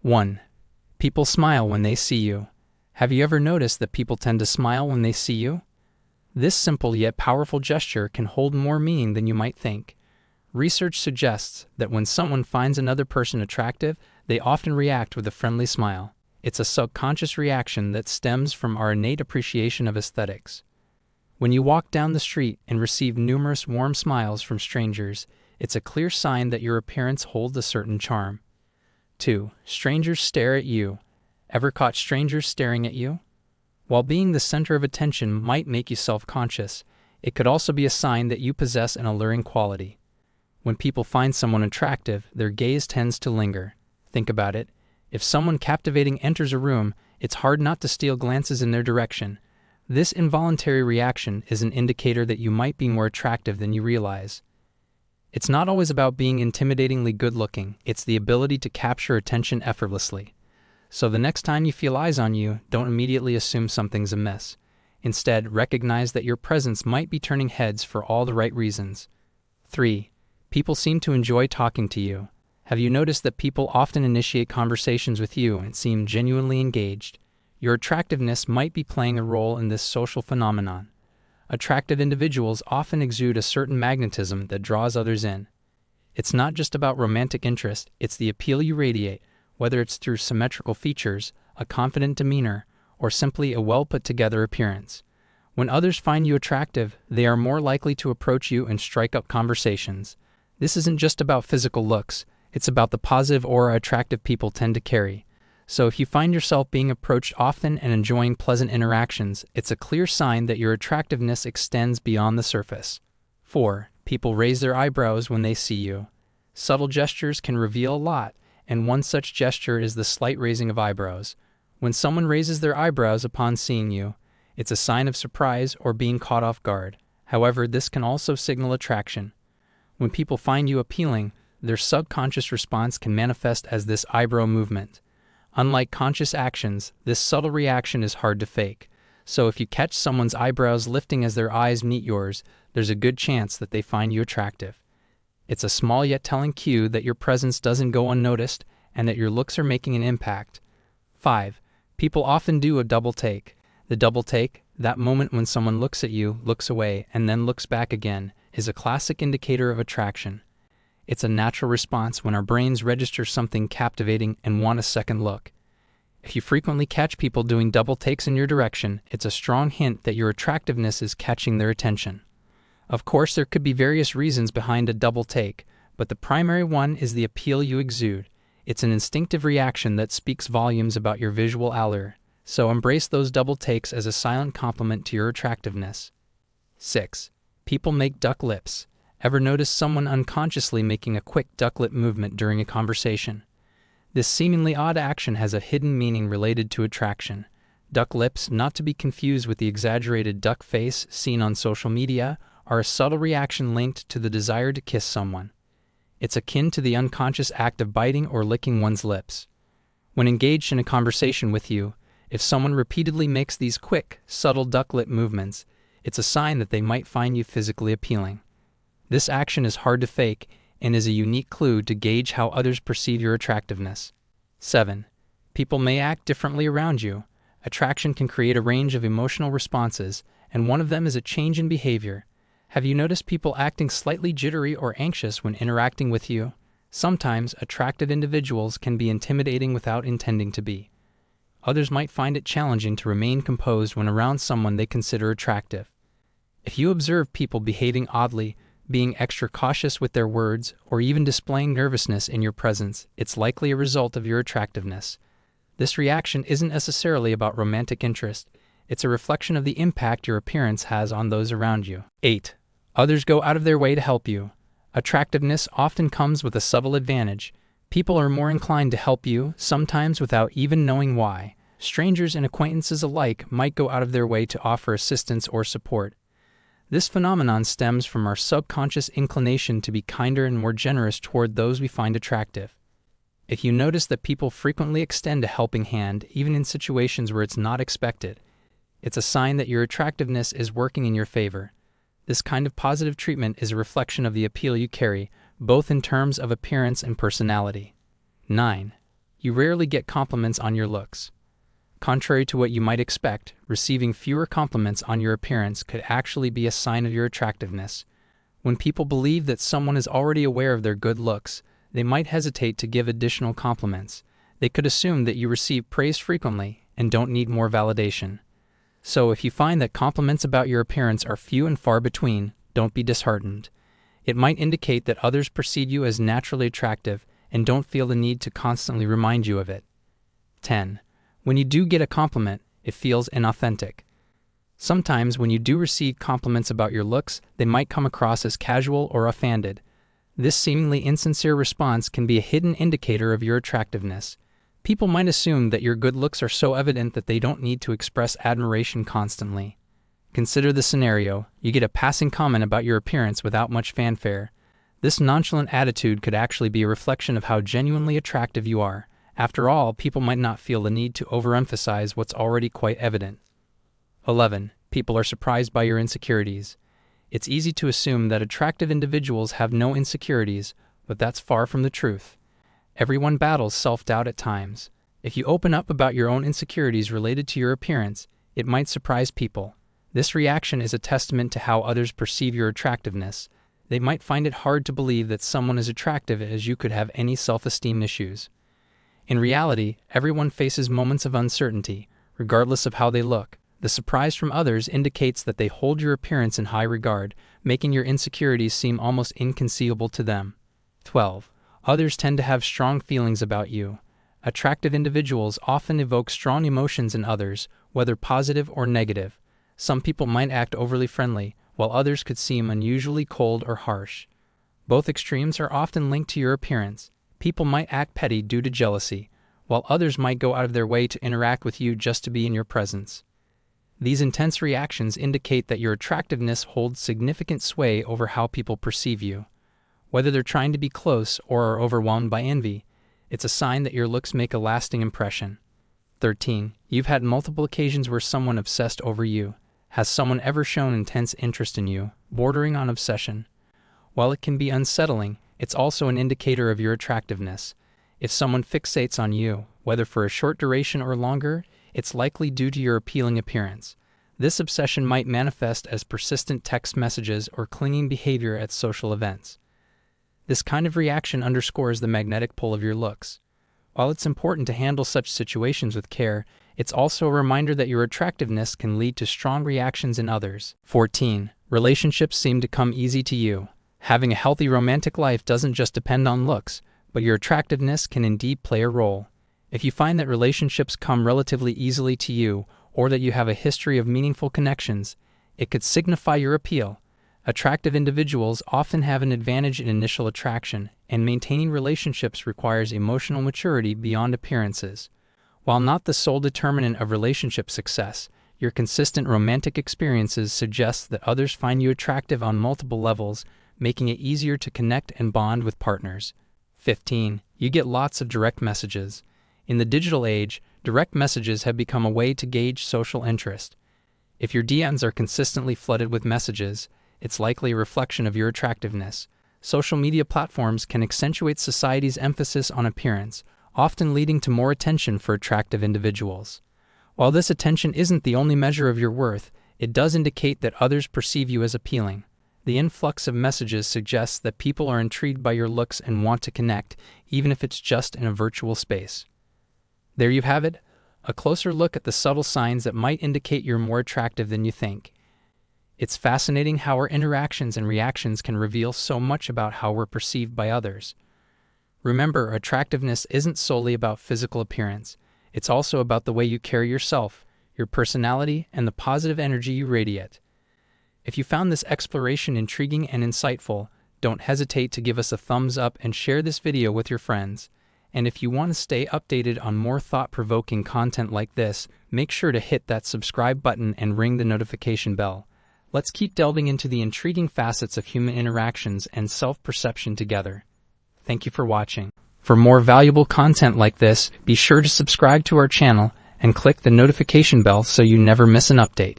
1. People smile when they see you. Have you ever noticed that people tend to smile when they see you? This simple yet powerful gesture can hold more meaning than you might think. Research suggests that when someone finds another person attractive, they often react with a friendly smile. It's a subconscious reaction that stems from our innate appreciation of aesthetics. When you walk down the street and receive numerous warm smiles from strangers, it's a clear sign that your appearance holds a certain charm. 2. Strangers stare at you. Ever caught strangers staring at you? While being the center of attention might make you self-conscious, it could also be a sign that you possess an alluring quality. When people find someone attractive, their gaze tends to linger. Think about it. If someone captivating enters a room, it's hard not to steal glances in their direction. This involuntary reaction is an indicator that you might be more attractive than you realize. It's not always about being intimidatingly good-looking, it's the ability to capture attention effortlessly. So the next time you feel eyes on you, don't immediately assume something's amiss. Instead, recognize that your presence might be turning heads for all the right reasons. 3. People seem to enjoy talking to you. Have you noticed that people often initiate conversations with you and seem genuinely engaged? Your attractiveness might be playing a role in this social phenomenon. Attractive individuals often exude a certain magnetism that draws others in. It's not just about romantic interest, it's the appeal you radiate, whether it's through symmetrical features, a confident demeanor, or simply a well-put-together appearance. When others find you attractive, they are more likely to approach you and strike up conversations. This isn't just about physical looks, it's about the positive aura attractive people tend to carry. So if you find yourself being approached often and enjoying pleasant interactions, it's a clear sign that your attractiveness extends beyond the surface. 4. People raise their eyebrows when they see you. Subtle gestures can reveal a lot, and one such gesture is the slight raising of eyebrows. When someone raises their eyebrows upon seeing you, it's a sign of surprise or being caught off guard. However, this can also signal attraction. When people find you appealing, their subconscious response can manifest as this eyebrow movement. Unlike conscious actions, this subtle reaction is hard to fake. So if you catch someone's eyebrows lifting as their eyes meet yours, there's a good chance that they find you attractive. It's a small yet telling cue that your presence doesn't go unnoticed and that your looks are making an impact. 5. People often do a double take. The double take, that moment when someone looks at you, looks away, and then looks back again, is a classic indicator of attraction. It's a natural response when our brains register something captivating and want a second look. If you frequently catch people doing double takes in your direction, it's a strong hint that your attractiveness is catching their attention. Of course, there could be various reasons behind a double take, but the primary one is the appeal you exude. It's an instinctive reaction that speaks volumes about your visual allure, so embrace those double takes as a silent compliment to your attractiveness. 6. People make duck lips. Ever notice someone unconsciously making a quick duck lip movement during a conversation? This seemingly odd action has a hidden meaning related to attraction. Duck lips, not to be confused with the exaggerated duck face seen on social media, are a subtle reaction linked to the desire to kiss someone. It's akin to the unconscious act of biting or licking one's lips. When engaged in a conversation with you, if someone repeatedly makes these quick, subtle duck lip movements, it's a sign that they might find you physically appealing. This action is hard to fake and is a unique clue to gauge how others perceive your attractiveness. 7. People may act differently around you. Attraction can create a range of emotional responses, and one of them is a change in behavior. Have you noticed people acting slightly jittery or anxious when interacting with you? Sometimes, attractive individuals can be intimidating without intending to be. Others might find it challenging to remain composed when around someone they consider attractive. If you observe people behaving oddly, being extra cautious with their words, or even displaying nervousness in your presence, it's likely a result of your attractiveness. This reaction isn't necessarily about romantic interest, it's a reflection of the impact your appearance has on those around you. 8. Others go out of their way to help you. Attractiveness often comes with a subtle advantage. People are more inclined to help you, sometimes without even knowing why. Strangers and acquaintances alike might go out of their way to offer assistance or support. This phenomenon stems from our subconscious inclination to be kinder and more generous toward those we find attractive. If you notice that people frequently extend a helping hand, even in situations where it's not expected, it's a sign that your attractiveness is working in your favor. This kind of positive treatment is a reflection of the appeal you carry, both in terms of appearance and personality. 9. You rarely get compliments on your looks. Contrary to what you might expect, receiving fewer compliments on your appearance could actually be a sign of your attractiveness. When people believe that someone is already aware of their good looks, they might hesitate to give additional compliments. They could assume that you receive praise frequently and don't need more validation. So if you find that compliments about your appearance are few and far between, don't be disheartened. It might indicate that others perceive you as naturally attractive and don't feel the need to constantly remind you of it. 10. When you do get a compliment, it feels inauthentic. Sometimes when you do receive compliments about your looks, they might come across as casual or offhanded. This seemingly insincere response can be a hidden indicator of your attractiveness. People might assume that your good looks are so evident that they don't need to express admiration constantly. Consider the scenario: you get a passing comment about your appearance without much fanfare. This nonchalant attitude could actually be a reflection of how genuinely attractive you are. After all, people might not feel the need to overemphasize what's already quite evident. 11. People are surprised by your insecurities. It's easy to assume that attractive individuals have no insecurities, but that's far from the truth. Everyone battles self-doubt at times. If you open up about your own insecurities related to your appearance, it might surprise people. This reaction is a testament to how others perceive your attractiveness. They might find it hard to believe that someone as attractive as you could have any self-esteem issues. In reality, everyone faces moments of uncertainty, regardless of how they look. The surprise from others indicates that they hold your appearance in high regard, making your insecurities seem almost inconceivable to them. 12. Others tend to have strong feelings about you. Attractive individuals often evoke strong emotions in others, whether positive or negative. Some people might act overly friendly, while others could seem unusually cold or harsh. Both extremes are often linked to your appearance. People might act petty due to jealousy, while others might go out of their way to interact with you just to be in your presence. These intense reactions indicate that your attractiveness holds significant sway over how people perceive you. Whether they're trying to be close or are overwhelmed by envy, it's a sign that your looks make a lasting impression. 13. You've had multiple occasions where someone obsessed over you. Has someone ever shown intense interest in you, bordering on obsession? While it can be unsettling, it's also an indicator of your attractiveness. If someone fixates on you, whether for a short duration or longer, it's likely due to your appealing appearance. This obsession might manifest as persistent text messages or clinging behavior at social events. This kind of reaction underscores the magnetic pull of your looks. While it's important to handle such situations with care, it's also a reminder that your attractiveness can lead to strong reactions in others. 14. Relationships seem to come easy to you. Having a healthy romantic life doesn't just depend on looks, but your attractiveness can indeed play a role. If you find that relationships come relatively easily to you, or that you have a history of meaningful connections, it could signify your appeal. Attractive individuals often have an advantage in initial attraction, and maintaining relationships requires emotional maturity beyond appearances. While not the sole determinant of relationship success, your consistent romantic experiences suggest that others find you attractive on multiple levels, making it easier to connect and bond with partners. 15. You get lots of direct messages. In the digital age, direct messages have become a way to gauge social interest. If your DMs are consistently flooded with messages, it's likely a reflection of your attractiveness. Social media platforms can accentuate society's emphasis on appearance, often leading to more attention for attractive individuals. While this attention isn't the only measure of your worth, it does indicate that others perceive you as appealing. The influx of messages suggests that people are intrigued by your looks and want to connect, even if it's just in a virtual space. There you have it, a closer look at the subtle signs that might indicate you're more attractive than you think. It's fascinating how our interactions and reactions can reveal so much about how we're perceived by others. Remember, attractiveness isn't solely about physical appearance. It's also about the way you carry yourself, your personality, and the positive energy you radiate. If you found this exploration intriguing and insightful, don't hesitate to give us a thumbs up and share this video with your friends. And if you want to stay updated on more thought-provoking content like this, make sure to hit that subscribe button and ring the notification bell. Let's keep delving into the intriguing facets of human interactions and self-perception together. Thank you for watching. For more valuable content like this, be sure to subscribe to our channel and click the notification bell so you never miss an update.